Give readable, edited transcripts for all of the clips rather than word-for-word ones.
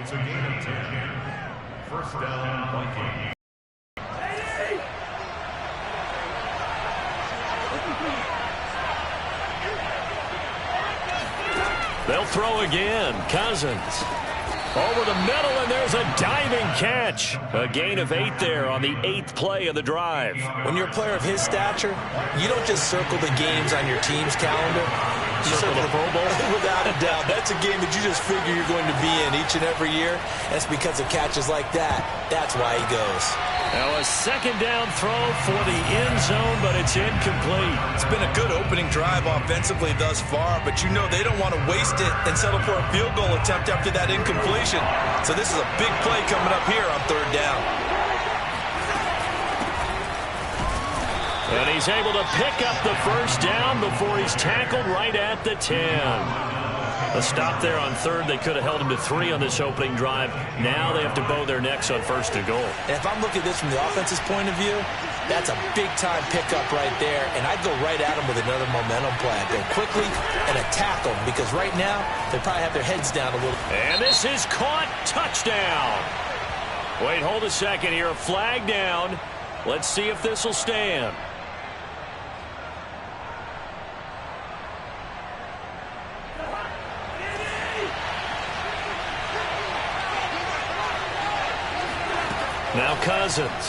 It's a gain of 10. First down, Vikings. They'll throw again. Cousins. Over the middle, and there's a diving catch. A gain of 8 there on the 8th play of the drive. When you're a player of his stature, you don't just circle the games on your team's calendar. You circle the Pro Bowl. Without a doubt. That's a game that you just figure you're going to be in each and every year. That's because of catches like that. That's why he goes. Now a second down throw for the end zone, but it's incomplete. It's been a good opening drive offensively thus far, but you know they don't want to waste it and settle for a field goal attempt after that incompletion. So this is a big play coming up here on third down. And he's able to pick up the first down before he's tackled right at the 10. A stop there on third. They could have held him to 3 on this opening drive. Now they have to bow their necks on first and goal. And if I'm looking at this from the offense's point of view, that's a big-time pickup right there. And I'd go right at him with another momentum play. I'd go quickly and attack them because right now they probably have their heads down a little. And this is caught. Touchdown. Wait, hold a second here. A flag down. Let's see if this will stand. Now Cousins.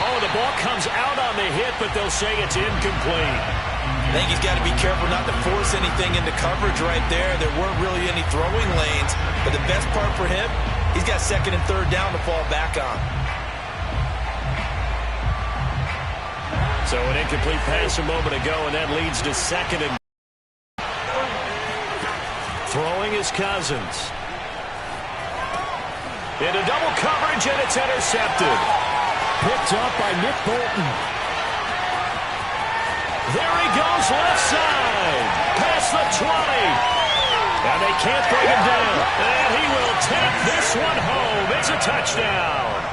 Oh, the ball comes out on the hit, but they'll say it's incomplete. I think he's got to be careful not to force anything into coverage right there. There weren't really any throwing lanes, but the best part for him, he's got second and third down to fall back on. So an incomplete pass a moment ago, and that leads to second and... Throwing is Cousins. Into double coverage, and it's intercepted. Picked up by Nick Bolton. There he goes, left side. Past the 20. And they can't bring him down. And he will take this one home. It's a touchdown.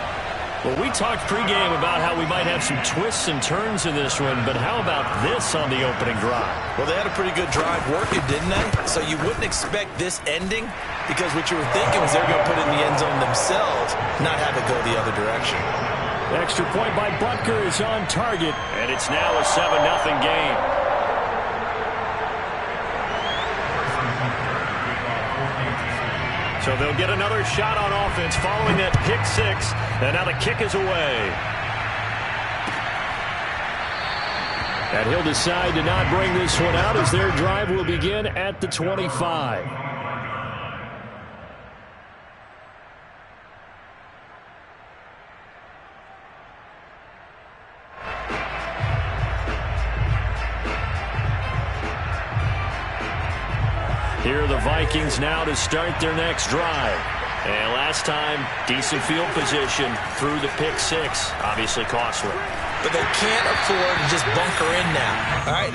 Well, we talked pregame about how we might have some twists and turns in this one, but how about this on the opening drive? Well, they had a pretty good drive working, didn't they? So you wouldn't expect this ending because what you were thinking was they're going to put it in the end zone themselves, not have it go the other direction. Extra point by Butker is on target, and it's now a 7-0 game. So they'll get another shot on offense following that pick 6, and now the kick is away. And he'll decide to not bring this one out as their drive will begin at the 25. Here are the Vikings now to start their next drive. And last time, decent field position through the pick 6. Obviously costly. But they can't afford to just bunker in now. All right,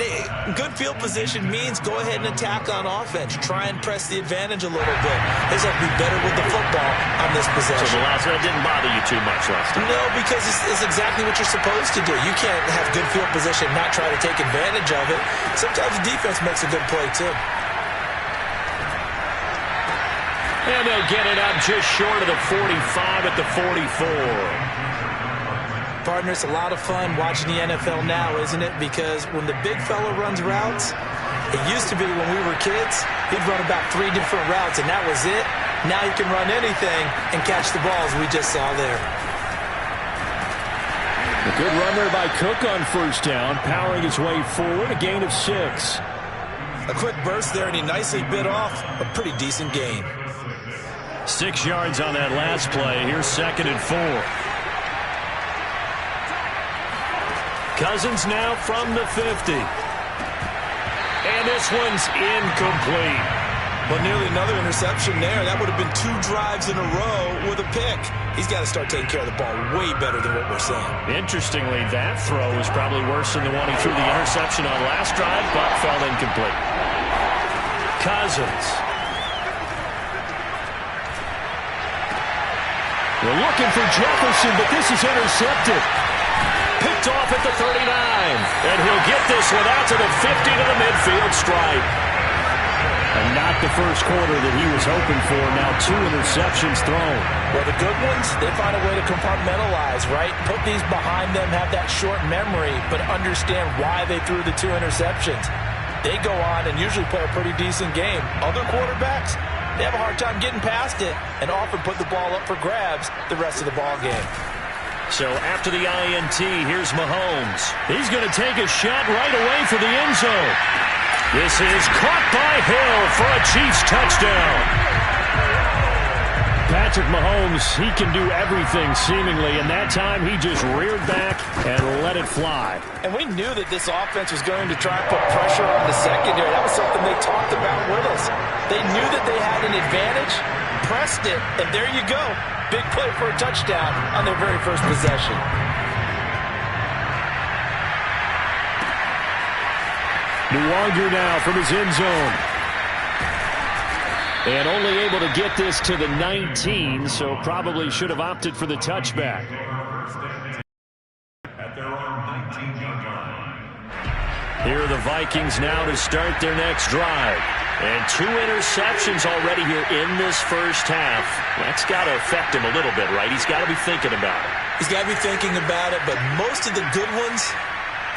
good field position means go ahead and attack on offense. Try and press the advantage a little bit. They just have to be better with the football on this possession. So the last one didn't bother you too much last time? No, because it's exactly what you're supposed to do. You can't have good field position and not try to take advantage of it. Sometimes the defense makes a good play, too. And they'll get it up just short of the 45 at the 44. Partner, it's a lot of fun watching the NFL now, isn't it? Because when the big fella runs routes, it used to be when we were kids, he'd run about 3 different routes, and that was it. Now he can run anything and catch the balls we just saw there. A good run there by Cook on first down, powering his way forward, a gain of 6. A quick burst there, and he nicely bit off a pretty decent gain. 6 yards on that last play. Here's second and 4. Cousins now from the 50. And this one's incomplete. But nearly another interception there. That would have been 2 drives in a row with a pick. He's got to start taking care of the ball way better than what we're seeing. Interestingly, that throw was probably worse than the one he threw the interception on last drive, but fell incomplete. Cousins. We're looking for Jefferson, but this is intercepted. Picked off at the 39. And he'll get this one out to the 50 to the midfield stripe. And Not the first quarter that he was hoping for. Now 2 interceptions thrown. Well, the good ones, they find a way to compartmentalize, right? Put these behind them, have that short memory, but understand why they threw the 2 interceptions. They go on and usually play a pretty decent game. Other quarterbacks, they have a hard time getting past it and often put the ball up for grabs the rest of the ball game. So after the INT, here's Mahomes. He's going to take a shot right away for the end zone. This is caught by Hill for a Chiefs touchdown. Patrick Mahomes, he can do everything seemingly, and that time he just reared back and let it fly. And we knew that this offense was going to try and put pressure on the secondary. That was something they talked about with us. They knew that they had an advantage, pressed it, and there you go. Big play for a touchdown on their very first possession. Nuwanger now from his end zone. And only able to get this to the 19, so probably should have opted for the touchback. At their own 19-yard line. Here are the Vikings now to start their next drive. And 2 interceptions already here in this first half. That's got to affect him a little bit, right? He's got to be thinking about it. He's got to be thinking about it, but most of the good ones,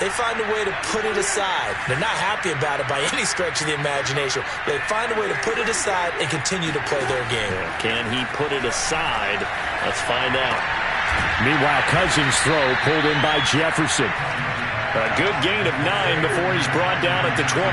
they find a way to put it aside. They're not happy about it by any stretch of the imagination. They find a way to put it aside and continue to play their game. Can he put it aside? Let's find out. Meanwhile, Cousins' throw pulled in by Jefferson. A good gain of 9 before he's brought down at the 28.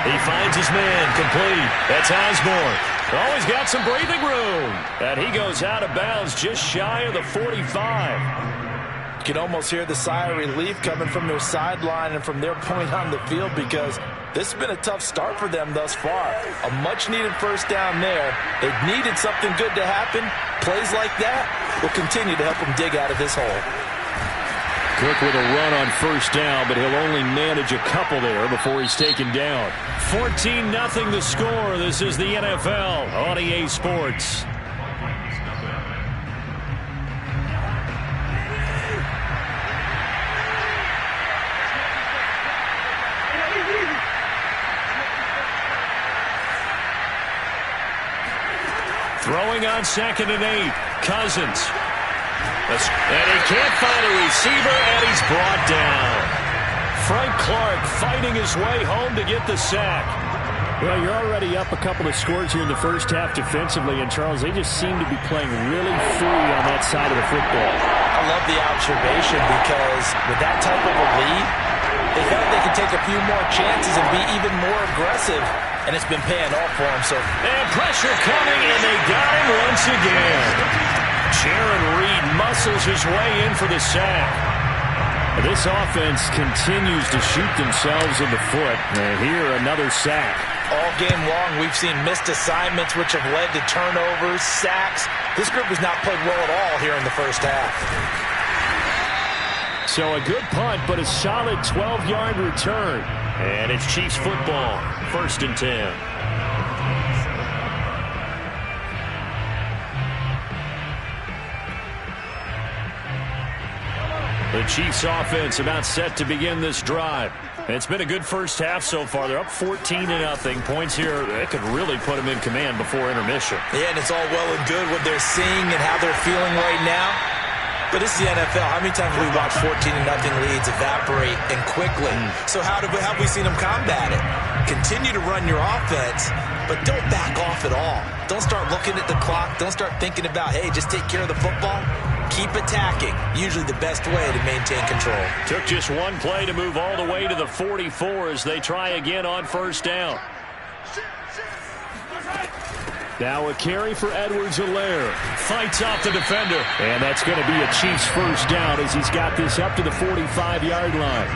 He finds his man complete. That's Osborne. Always got some breathing room. And he goes out of bounds just shy of the 45. You can almost hear the sigh of relief coming from their sideline and from their point on the field because this has been a tough start for them thus far. A much-needed first down there. They've needed something good to happen. Plays like that will continue to help them dig out of this hole. Cook with a run on first down, but he'll only manage a couple there before he's taken down. 14-0 the score. This is the NFL on EA Sports. Throwing on 2nd and 8. Cousins. And he can't find a receiver, and he's brought down. Frank Clark fighting his way home to get the sack. Well, you're already up a couple of scores here in the first half defensively, and Charles, they just seem to be playing really free on that side of the football. I love the observation because with that type of a lead, they felt they could take a few more chances and be even more aggressive, and it's been paying off for them. And pressure coming, and they got him once again. Jaron Reed muscles his way in for the sack. This offense continues to shoot themselves in the foot. And here, another sack. All game long, we've seen missed assignments, which have led to turnovers, sacks. This group has not played well at all here in the first half. So a good punt, but a solid 12-yard return. And it's Chiefs football, 1st and 10. The Chiefs offense about set to begin this drive. It's been a good first half so far. They're up 14-0. Points here, that could really put them in command before intermission. Yeah, and it's all well and good what they're seeing and how they're feeling right now. But it's the NFL. How many times have we watched 14-0 leads evaporate and quickly? So how have we seen them combat it? Continue to run your offense, but don't back off at all. Don't start looking at the clock. Don't start thinking about, hey, just take care of the football. Keep attacking. Usually the best way to maintain control. Took just one play to move all the way to the 44 as they try again on first down. Now a carry for Edwards-Helaire. Fights off the defender. And that's going to be a Chiefs first down as he's got this up to the 45-yard line.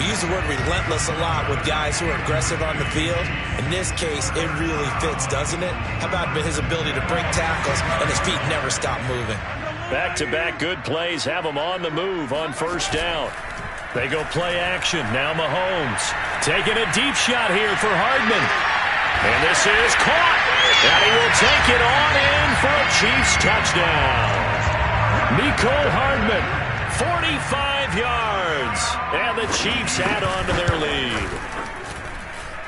We use the word relentless a lot with guys who are aggressive on the field. In this case, it really fits, doesn't it? How about his ability to break tackles and his feet never stop moving? Back-to-back good plays have him on the move on first down. They go play action. Now Mahomes taking a deep shot here for Hardman. And this is caught. And he will take it on in for a Chiefs touchdown. Mecole Hardman 45 yards. And the Chiefs add on to their lead.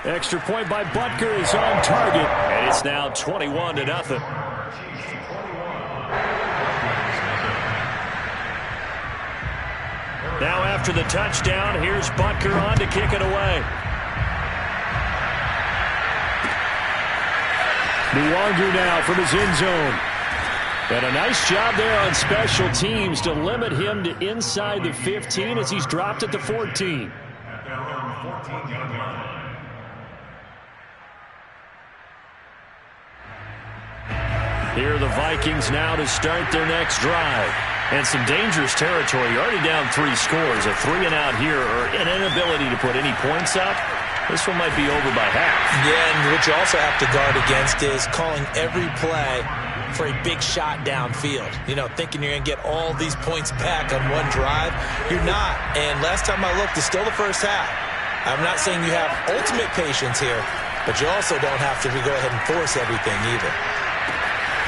Extra point by Butker is on target. And it's now 21-0. Now after the touchdown, here's Butker on to kick it away. Nwangu now from his end zone. And a nice job there on special teams to limit him to inside the 15 as he's dropped at the 14. Here are the Vikings now to start their next drive. And some dangerous territory. You're already down 3 scores. A 3-and-out here or an inability to put any points up. This one might be over by half. Yeah, and what you also have to guard against is calling every play for a big shot downfield. You know, thinking you're going to get all these points back on one drive. You're not. And last time I looked, it's still the first half. I'm not saying you have ultimate patience here, but you also don't have to go ahead and force everything either.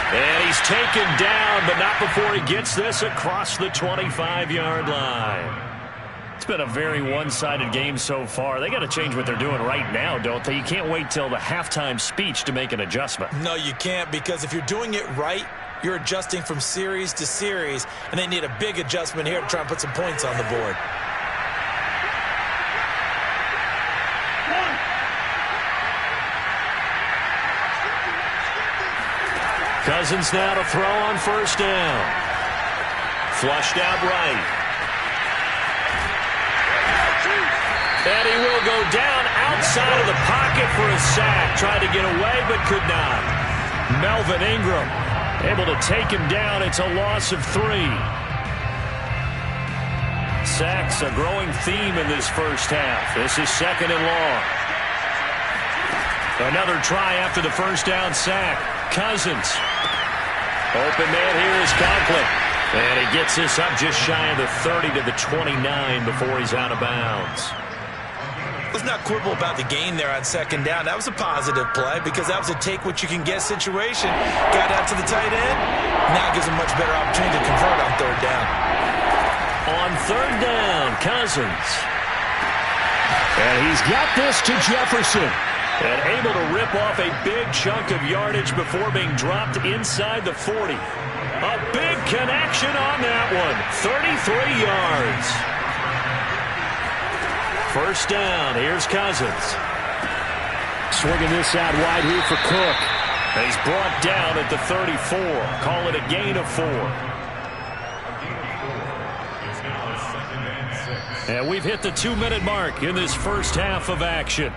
And he's taken down, but not before he gets this across the 25-yard line. It's been a very one-sided game so far. They got to change what they're doing right now, don't they? You can't wait till the halftime speech to make an adjustment. No, you can't, because if you're doing it right, you're adjusting from series to series, and they need a big adjustment here to try and put some points on the board. Cousins now to throw on first down. Flushed out right. And he will go down outside of the pocket for a sack. Tried to get away, but could not. Melvin Ingram able to take him down. It's a loss of 3. Sacks a growing theme in this first half. This is 2nd and long. Another try after the first down sack. Cousins. Open man here is Conklin. And he gets this up just shy of the 30 to the 29 before he's out of bounds. Let's not quibble about the gain there on 2nd down. That was a positive play because that was a take-what-you-can-get situation. Got out to the tight end. Now gives him much better opportunity to convert on 3rd down. On 3rd down, Cousins. And he's got this to Jefferson. And able to rip off a big chunk of yardage before being dropped inside the 40. A big connection on that one. 33 yards. First down. Here's Cousins. Swinging this out wide here for Cook. And he's brought down at the 34. Call it a gain of 4. And we've hit the 2-minute mark in this first half of action.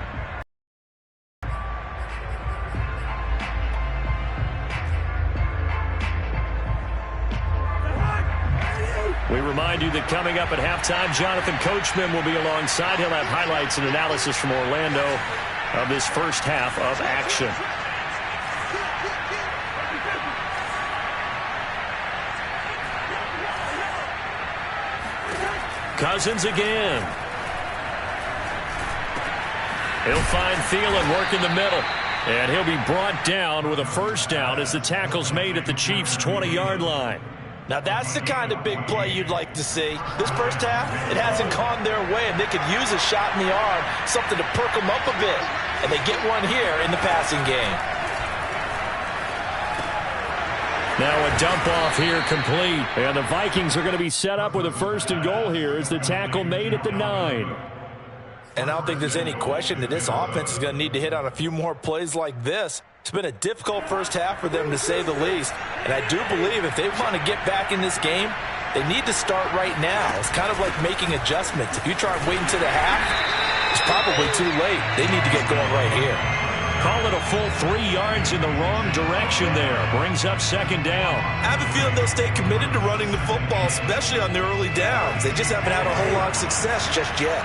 We remind you that coming up at halftime, Jonathan Coachman will be alongside. He'll have highlights and analysis from Orlando of this first half of action. Cousins again. He'll find Thielen working the middle. And he'll be brought down with a first down as the tackle's made at the Chiefs' 20-yard line. Now, that's the kind of big play you'd like to see. This first half, it hasn't gone their way, and they could use a shot in the arm, something to perk them up a bit. And they get one here in the passing game. Now a dump-off here complete. And the Vikings are going to be set up with a 1st and goal here as the tackle made at the 9. And I don't think there's any question that this offense is going to need to hit on a few more plays like this. It's been a difficult first half for them, to say the least. And I do believe if they want to get back in this game, they need to start right now. It's kind of like making adjustments. If you try and wait until the half, it's probably too late. They need to get going right here. Call it a full 3 yards in the wrong direction there. Brings up 2nd down. I have a feeling they'll stay committed to running the football, especially on their early downs. They just haven't had a whole lot of success just yet.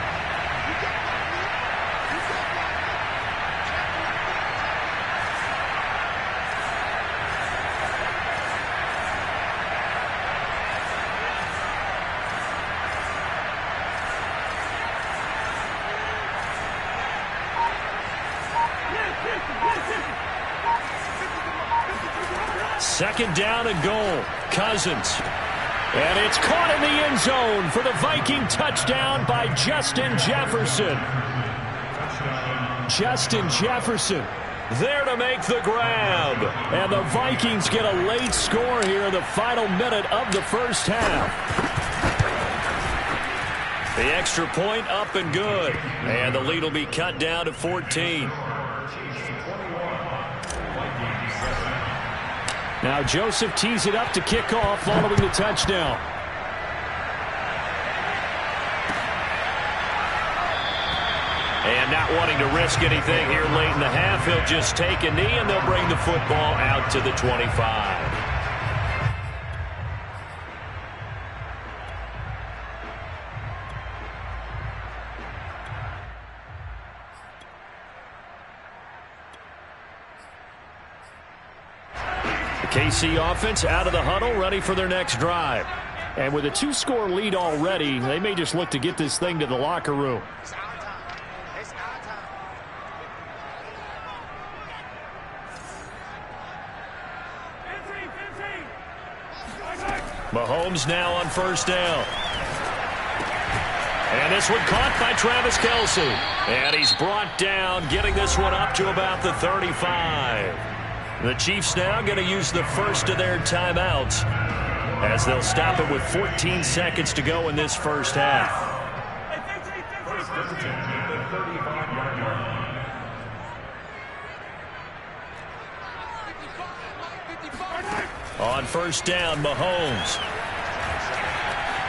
Second down and goal. Cousins. And it's caught in the end zone for the Viking touchdown by Justin Jefferson. Justin Jefferson there to make the grab. And the Vikings get a late score here in the final minute of the first half. The extra point up and good. And the lead will be cut down to 14. Now Joseph tees it up to kick off following the touchdown. And not wanting to risk anything here late in the half, he'll just take a knee and they'll bring the football out to the 25. KC offense out of the huddle, ready for their next drive. And with a 2-score lead already, they may just look to get this thing to the locker room. Mahomes now on first down. And this one caught by Travis Kelce. And he's brought down, getting this one up to about the 35. The Chiefs now going to use the first of their timeouts as they'll stop it with 14 seconds to go in this first half. On first down, Mahomes.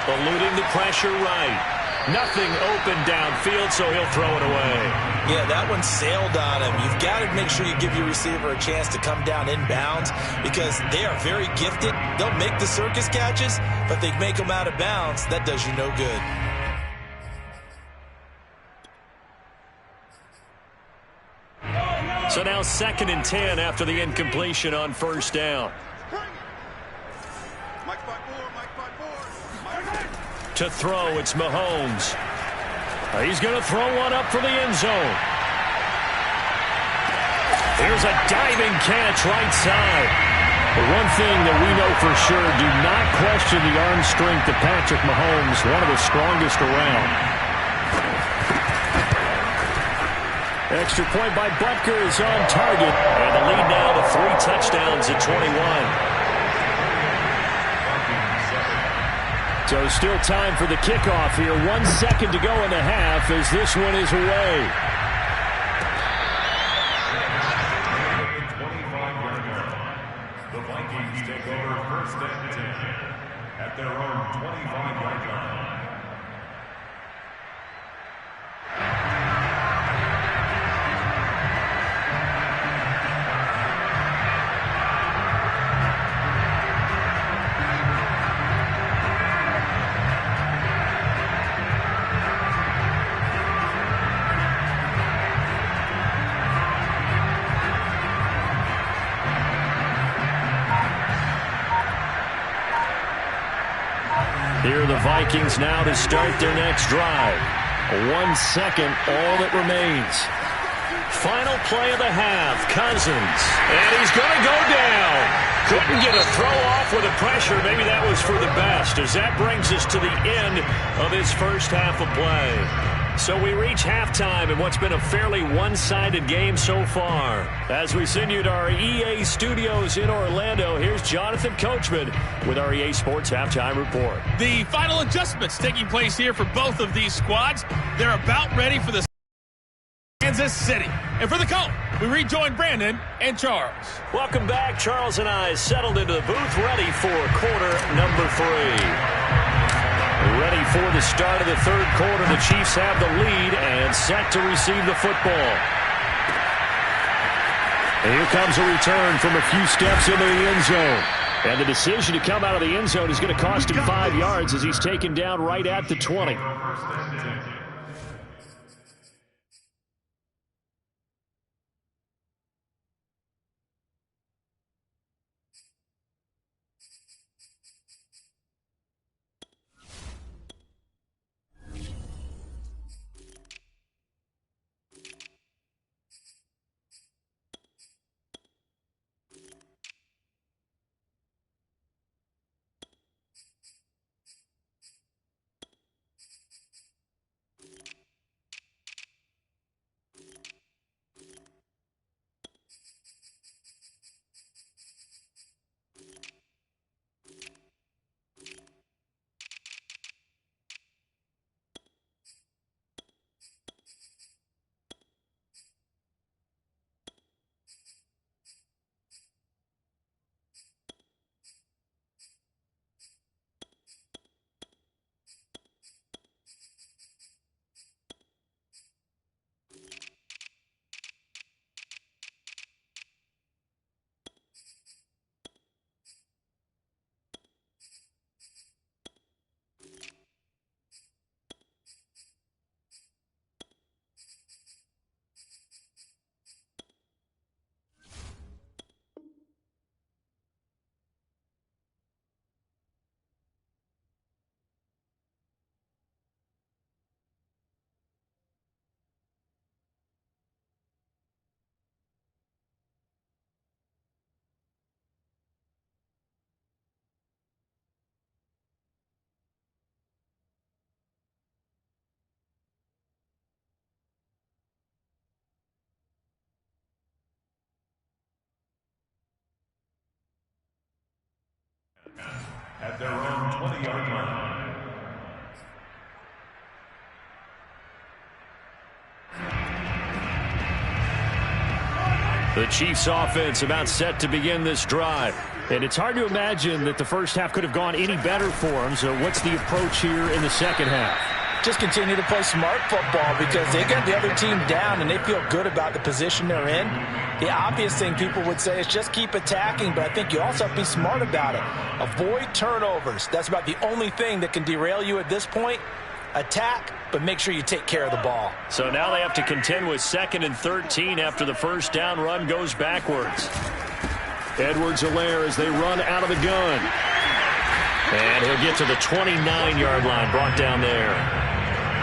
Eluding the pressure right. Nothing open downfield, so he'll throw it away. Yeah, that one sailed on him. You've got to make sure you give your receiver a chance to come down inbounds because they are very gifted. They'll make the circus catches, but they make them out of bounds. That does you no good. So now 2nd and 10 after the incompletion on first down. To throw, it's Mahomes. He's going to throw one up for the end zone. Here's a diving catch right side. But one thing that we know for sure, do not question the arm strength of Patrick Mahomes, one of the strongest around. Extra point by Butker is on target. And the lead now to 3 touchdowns at 21. So still time for the kickoff here. 1 second to go in the half as this one is away. 25-yard line. The Vikings take over 1st and 10 at their own 25-yard line. Here are the Vikings now to start their next drive. 1 second, all that remains. Final play of the half, Cousins. And he's going to go down. Couldn't get a throw off with the pressure. Maybe that was for the best, as that brings us to the end of his first half of play. So we reach halftime in what's been a fairly one-sided game so far. As we send you to our EA studios in Orlando, here's Jonathan Coachman with our EA Sports Halftime Report. The final adjustments taking place here for both of these squads. They're about ready for the Kansas City. And for the Colts, we rejoin Brandon and Charles. Welcome back. Charles and I settled into the booth, ready for quarter number 3. Ready for the start of the third quarter. The Chiefs have the lead and set to receive the football. And here comes a return from a few steps into the end zone. And the decision to come out of the end zone is going to cost him 5 yards as he's taken down right at the 20. at their own 20-yard line. The Chiefs offense about set to begin this drive. And it's hard to imagine that the first half could have gone any better for them. So what's the approach here in the second half? Just continue to play smart football because they got the other team down and they feel good about the position they're in. The obvious thing people would say is just keep attacking, but I think you also have to be smart about it. Avoid turnovers. That's about the only thing that can derail you at this point. Attack, but make sure you take care of the ball. So now they have to contend with 2nd and 13 after the first down run goes backwards. Edwards-Helaire as they run out of the gun. And he'll get to the 29-yard line, brought down there.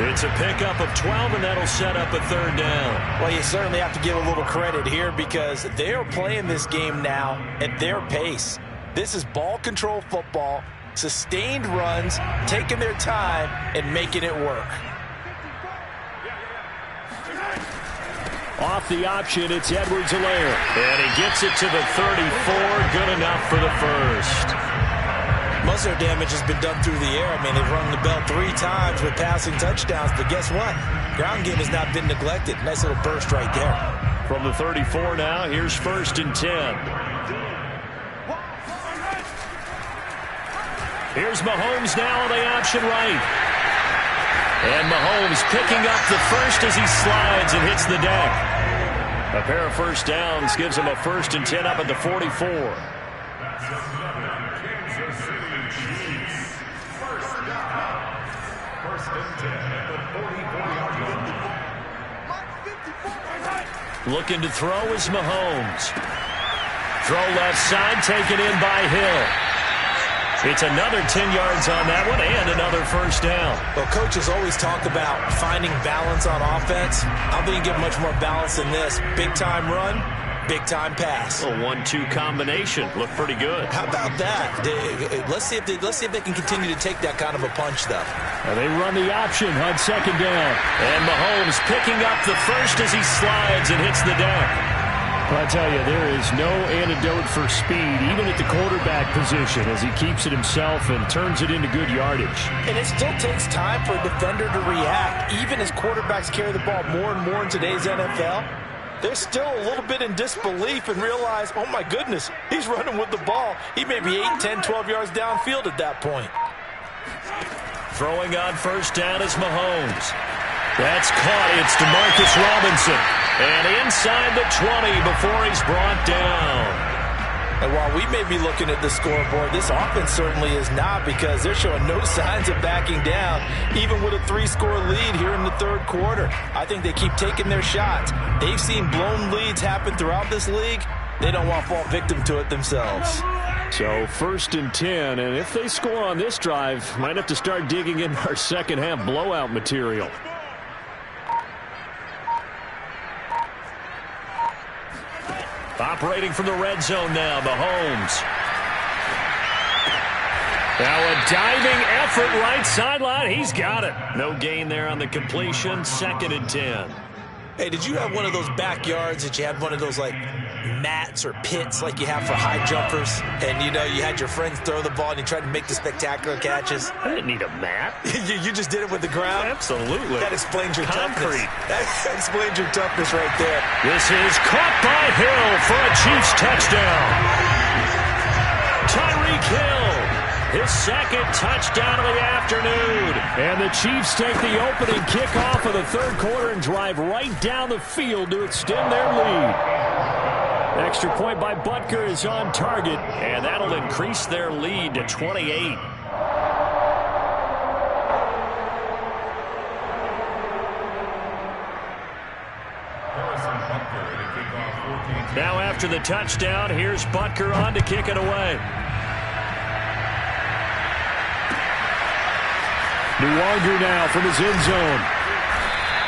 It's a pickup of 12, and that'll set up a 3rd down. Well, you certainly have to give a little credit here because they're playing this game now at their pace. This is ball control football, sustained runs, taking their time, and making it work. Off the option, it's Edwards-Helaire. And he gets it to the 34, good enough for the first. Most of their damage has been done through the air. I mean, they've rung the bell 3 times with passing touchdowns, but guess what? Ground game has not been neglected. Nice little burst right there. From the 34 now, here's 1st and 10. Here's Mahomes now on the option right. And Mahomes picking up the first as he slides and hits the deck. A pair of first downs gives him a 1st and 10 up at the 44. That's another Kansas City Chiefs first down. 1st and 10 at the 44-yard line. Looking to throw is Mahomes. Throw left side, taken in by Hill. It's another 10 yards on that one and another first down. Well, coaches always talk about finding balance on offense. I don't think you get much more balance than this. Big-time run, big-time pass. A 1-2 combination. Looked pretty good. How about that? Let's see if they can continue to take that kind of a punch, though. They run the option on 2nd down. And Mahomes picking up the first as he slides and hits the deck. Well, I tell you, there is no antidote for speed, even at the quarterback position, as he keeps it himself and turns it into good yardage. And it still takes time for a defender to react. Even as quarterbacks carry the ball more and more in today's NFL, they're still a little bit in disbelief and realize, oh my goodness, he's running with the ball. He may be 8, 10, 12 yards downfield at that point. Throwing on first down is Mahomes. That's caught. It's DeMarcus Robinson. And inside the 20 before he's brought down. And while we may be looking at the scoreboard, this offense certainly is not because they're showing no signs of backing down, even with a 3-score lead here in the 3rd quarter. I think they keep taking their shots. They've seen blown leads happen throughout this league. They don't want to fall victim to it themselves. So 1st and 10, and if they score on this drive, might have to start digging in our second half blowout material. Operating from the red zone now, Mahomes. Now a diving effort right sideline. He's got it. No gain there on the completion. 2nd and 10. Hey, did you have one of those backyards that you had one of those, like, mats or pits like you have for high jumpers? And, you know, you had your friends throw the ball and you tried to make the spectacular catches? I didn't need a mat. you just did it with the ground? Absolutely. That explains your Concrete. toughness. That explains your toughness right there. This is caught by Hill for a Chiefs touchdown. Tyreek Hill. His 2nd touchdown of the afternoon. And the Chiefs take the opening kickoff of the 3rd quarter and drive right down the field to extend their lead. Extra point by Butker is on target. And that'll increase their lead to 28. Now after the touchdown, here's Butker on to kick it away. Nuwanger now from his end zone.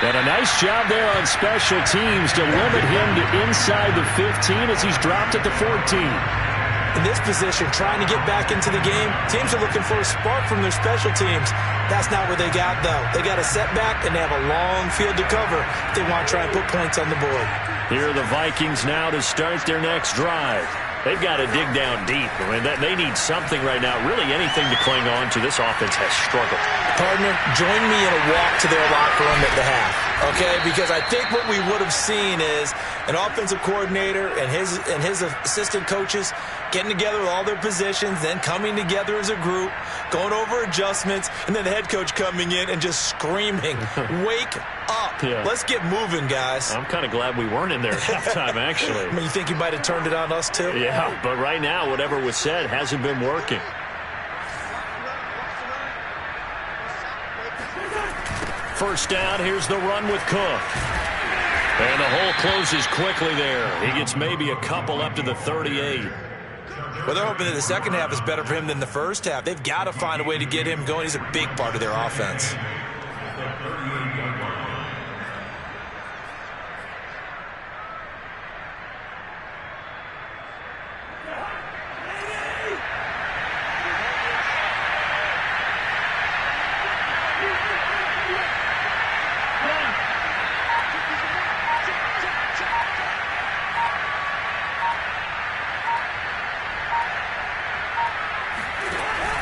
And a nice job there on special teams to limit him to inside the 15 as he's dropped at the 14. In this position, trying to get back into the game, teams are looking for a spark from their special teams. That's not what they got, though. They got a setback, and they have a long field to cover if they want to try and put points on the board. Here are the Vikings now to start their next drive. They've got to dig down deep. I mean, they need something right now, really anything to cling on to. This offense has struggled. Partner, join me in a walk to their locker room at the half, okay? Because I think what we would have seen is an offensive coordinator and his assistant coaches getting together with all their positions, then coming together as a group, going over adjustments, and then the head coach coming in and just screaming, wake up. Yeah. Let's get moving, guys. I'm kind of glad we weren't in there at halftime, actually. I mean, you think he might have turned it on us, too? Yeah, but right now, whatever was said hasn't been working. First down, here's the run with Cook. And the hole closes quickly there. He gets maybe a couple up to the 38. Well, they're hoping that the second half is better for him than the first half. They've got to find a way to get him going. He's a big part of their offense.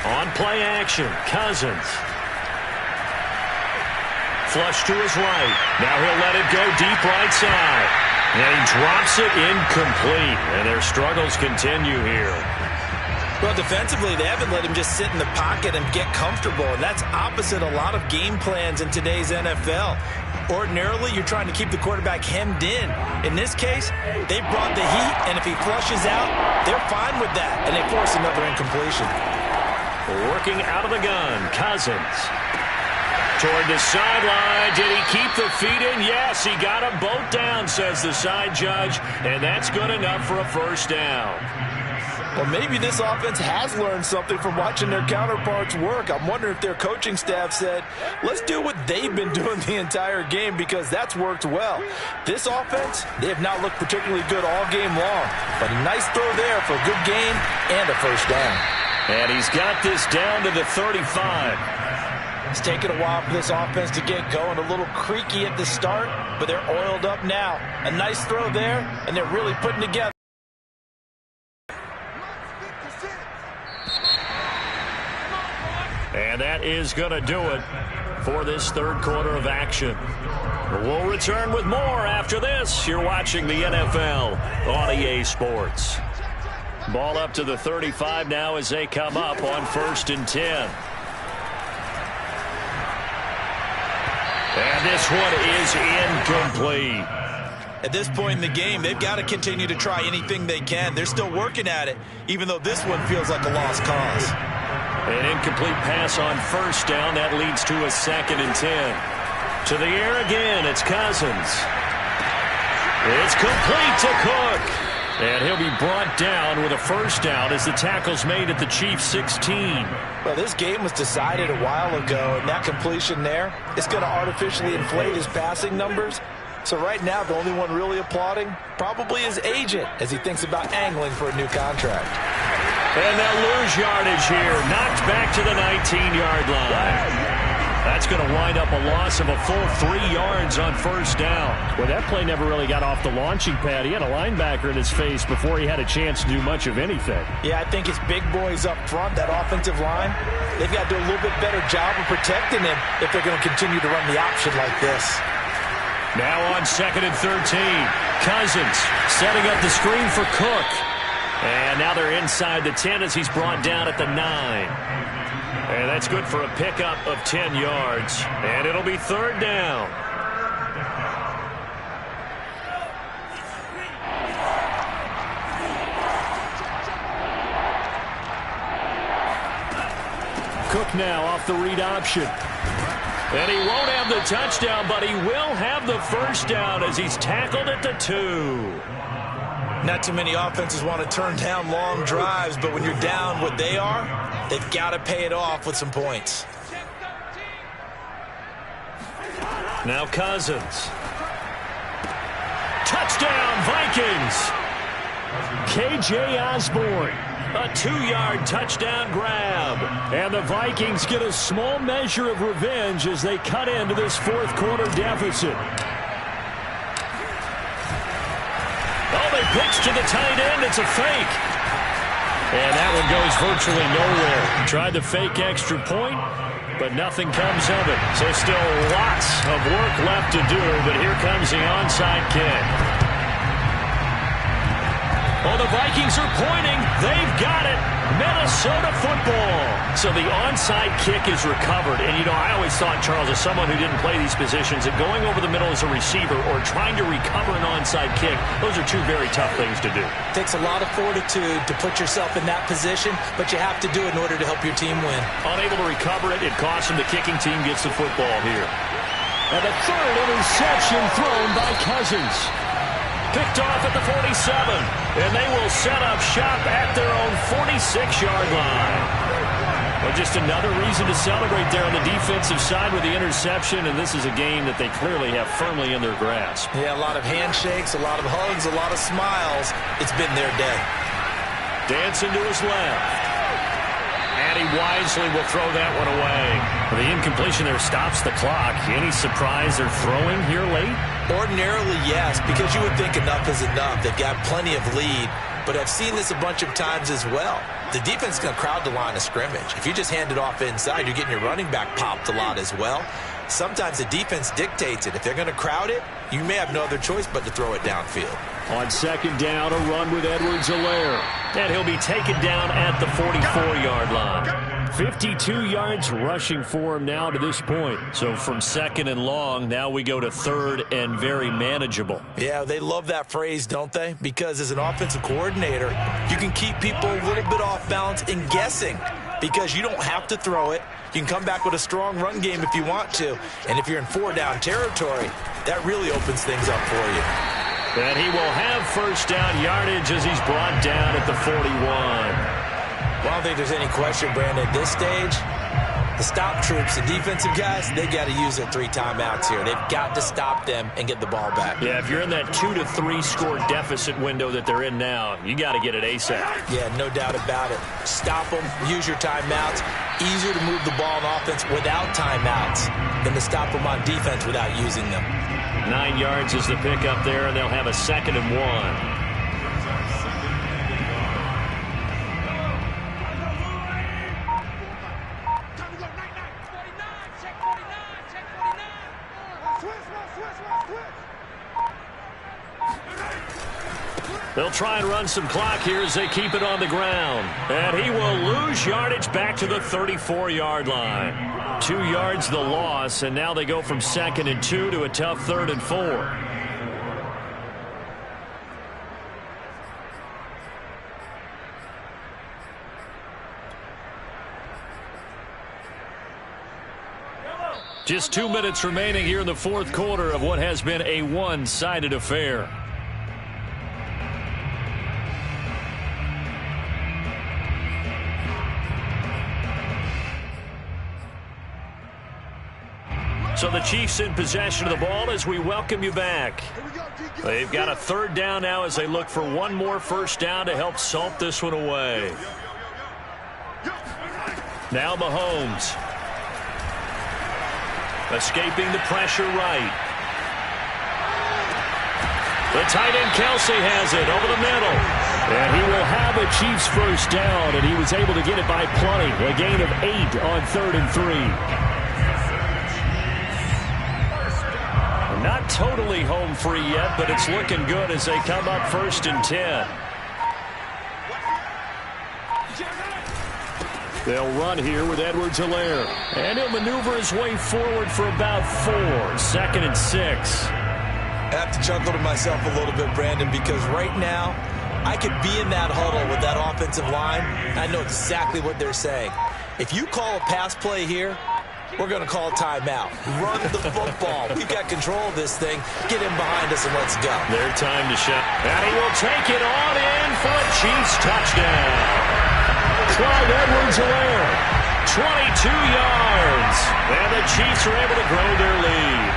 On play action, Cousins. Flush to his right. Now he'll let it go deep right side. And he drops it incomplete. And their struggles continue here. Well, defensively, they haven't let him just sit in the pocket and get comfortable. And that's opposite a lot of game plans in today's NFL. Ordinarily, you're trying to keep the quarterback hemmed in. In this case, they brought the heat, and if he flushes out, they're fine with that. And they force another incompletion. Working out of the gun, Cousins. Toward the sideline. Did he keep the feet in? Yes, he got them both down, says the side judge. And that's good enough for a first down. Well, maybe this offense has learned something from watching their counterparts work. I'm wondering if their coaching staff said, let's do what they've been doing the entire game, because that's worked well. This offense, they have not looked particularly good all game long. But a nice throw there for a good gain and a first down. And he's got this down to the 35. It's taken a while for this offense to get going. A little creaky at the start, but they're oiled up now. A nice throw there, and they're really putting together. And that is going to do it for this third quarter of action. We'll return with more after this. You're watching the NFL on EA Sports. Ball up to the 35 now as they come up on 1st and 10. And this one is incomplete. At this point in the game, they've got to continue to try anything they can. They're still working at it, even though this one feels like a lost cause. An incomplete pass on first down. That leads to a 2nd and 10. To the air again, it's Cousins. It's complete to Cook. And he'll be brought down with a first down as the tackle's made at the Chiefs' 16. Well, this game was decided a while ago, and that completion there is going to artificially inflate his passing numbers. So right now, the only one really applauding probably his agent as he thinks about angling for a new contract. And they'll lose yardage here. Knocked back to the 19-yard line. That's going to wind up a loss of a full 3 yards on first down. Well, that play never really got off the launching pad. He had a linebacker in his face before he had a chance to do much of anything. Yeah, I think his big boys up front, that offensive line, they've got to do a little bit better job of protecting him if they're going to continue to run the option like this. Now on 2nd and 13. Cousins setting up the screen for Cook. And now they're inside the 10 as he's brought down at the 9. And that's good for a pickup of 10 yards. And it'll be 3rd down. Cook now off the read option. And he won't have the touchdown, but he will have the first down as he's tackled at the 2. Not too many offenses want to turn down long drives, but when you're down what they are, they've got to pay it off with some points. Now Cousins. Touchdown, Vikings! K.J. Osborne. A 2-yard touchdown grab. And the Vikings get a small measure of revenge as they cut into this fourth quarter deficit. Oh, they pitch to the tight end. It's a fake. one goes virtually nowhere. Tried the fake extra point, but nothing comes of it. So still lots of work left to do, but here comes the onside kick. Oh, the Vikings are pointing. They've got it. Minnesota football. So the onside kick is recovered. And, you know, I always thought, Charles, as someone who didn't play these positions, that going over the middle as a receiver or trying to recover an onside kick, those are two very tough things to do. It takes a lot of fortitude to put yourself in that position, but you have to do it in order to help your team win. Unable to recover it, it costs him. The kicking team gets the football here. And the third interception thrown by Cousins. Picked off at the 47, and they will set up shop at their own 46-yard line. Well, just another reason to celebrate there on the defensive side with the interception, and this is a game that they clearly have firmly in their grasp. Yeah, a lot of handshakes, a lot of hugs, a lot of smiles. It's been their day. Dancing to his left. And he wisely will throw that one away. Well, the incompletion there stops the clock. Any surprise they're throwing here late? Ordinarily, yes, because you would think enough is enough. They've got plenty of lead, but I've seen this a bunch of times as well. The defense is going to crowd the line of scrimmage. If you just hand it off inside, you're getting your running back popped a lot as well. Sometimes the defense dictates it. If they're going to crowd it, you may have no other choice but to throw it downfield. On second down, a run with Edwards-Helaire. And he'll be taken down at the 44-yard line. 52 yards rushing for him now to this point. So from second and long, now we go to third and very manageable. Yeah, they love that phrase, don't they? Because as an offensive coordinator, you can keep people a little bit off balance and guessing because you don't have to throw it. You can come back with a strong run game if you want to. And if you're in four-down territory, that really opens things up for you. And he will have first down yardage as he's brought down at the 41. Well, I don't think there's any question, Brandon, at this stage, the stop troops, the defensive guys, they got to use their 3 timeouts here. They've got to stop them and get the ball back. Yeah, if you're in that 2 to 3 score deficit window that they're in now, you got to get it ASAP. Yeah, no doubt about it. Stop them, use your timeouts. Easier to move the ball on offense without timeouts than to stop them on defense without using them. 9 yards is the pickup there, and they'll have a 2nd and 1. They'll try and run some clock here as they keep it on the ground. And he will lose yardage back to the 34-yard line. 2 yards the loss, and now they go from 2nd and 2 to a tough 3rd and 4. Just 2 minutes remaining here in the 4th quarter of what has been a one-sided affair. So the Chiefs in possession of the ball as we welcome you back. They've got a 3rd down now as they look for one more first down to help salt this one away. Now Mahomes. Escaping the pressure right. The tight end Kelsey has it over the middle. And he will have a Chiefs first down, and he was able to get it by plenty. A gain of 8 on 3rd and 3. Not totally home free yet, but it's looking good as they come up 1st and 10. They'll run here with Edwards-Helaire. And he'll maneuver his way forward for about 4. 2nd and 6. I have to chuckle to myself a little bit, Brandon, because right now I could be in that huddle with that offensive line. I know exactly what they're saying. If you call a pass play here, we're going to call a timeout. Run the football. We've got control of this thing. Get him behind us and let's go. Their time to shut. And he will take it on in for a Chiefs touchdown. Clyde Edwards-Helaire. 22 yards. And the Chiefs are able to grow their lead.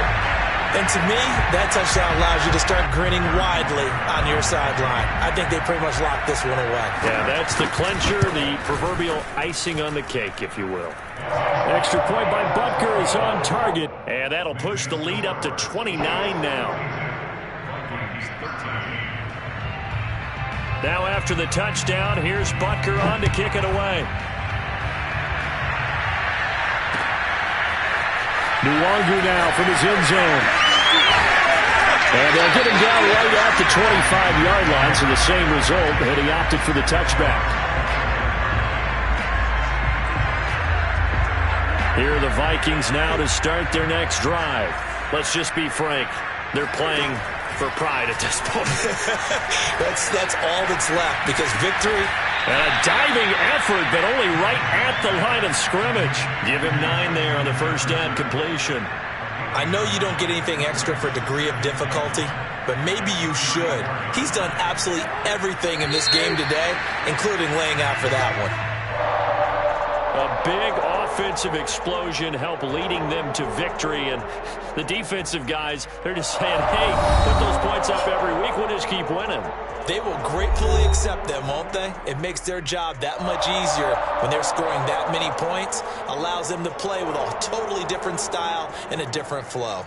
And to me, that touchdown allows you to start grinning widely on your sideline. I think they pretty much locked this one away. Yeah, that's the clincher, the proverbial icing on the cake, if you will. Extra point by Butker is on target. And that'll push the lead up to 29 now. Now after the touchdown, here's Butker on to kick it away. Nwangu now from his end zone. And they'll get him down right at the 25-yard line, so the same result, but he opted for the touchback. Here are the Vikings now to start their next drive. Let's just be frank. They're playing for pride at this point. That's all that's left, because victory. And a diving effort, but only right at the line of scrimmage. Give him 9 there on the first down completion. I know you don't get anything extra for degree of difficulty, but maybe you should. He's done absolutely everything in this game today, including laying out for that one. A big offensive explosion helped leading them to victory, and the defensive guys, they're just saying, hey, put those points up every week, we'll just keep winning. They will gratefully accept them, won't they? It makes their job that much easier when they're scoring that many points, allows them to play with a totally different style and a different flow.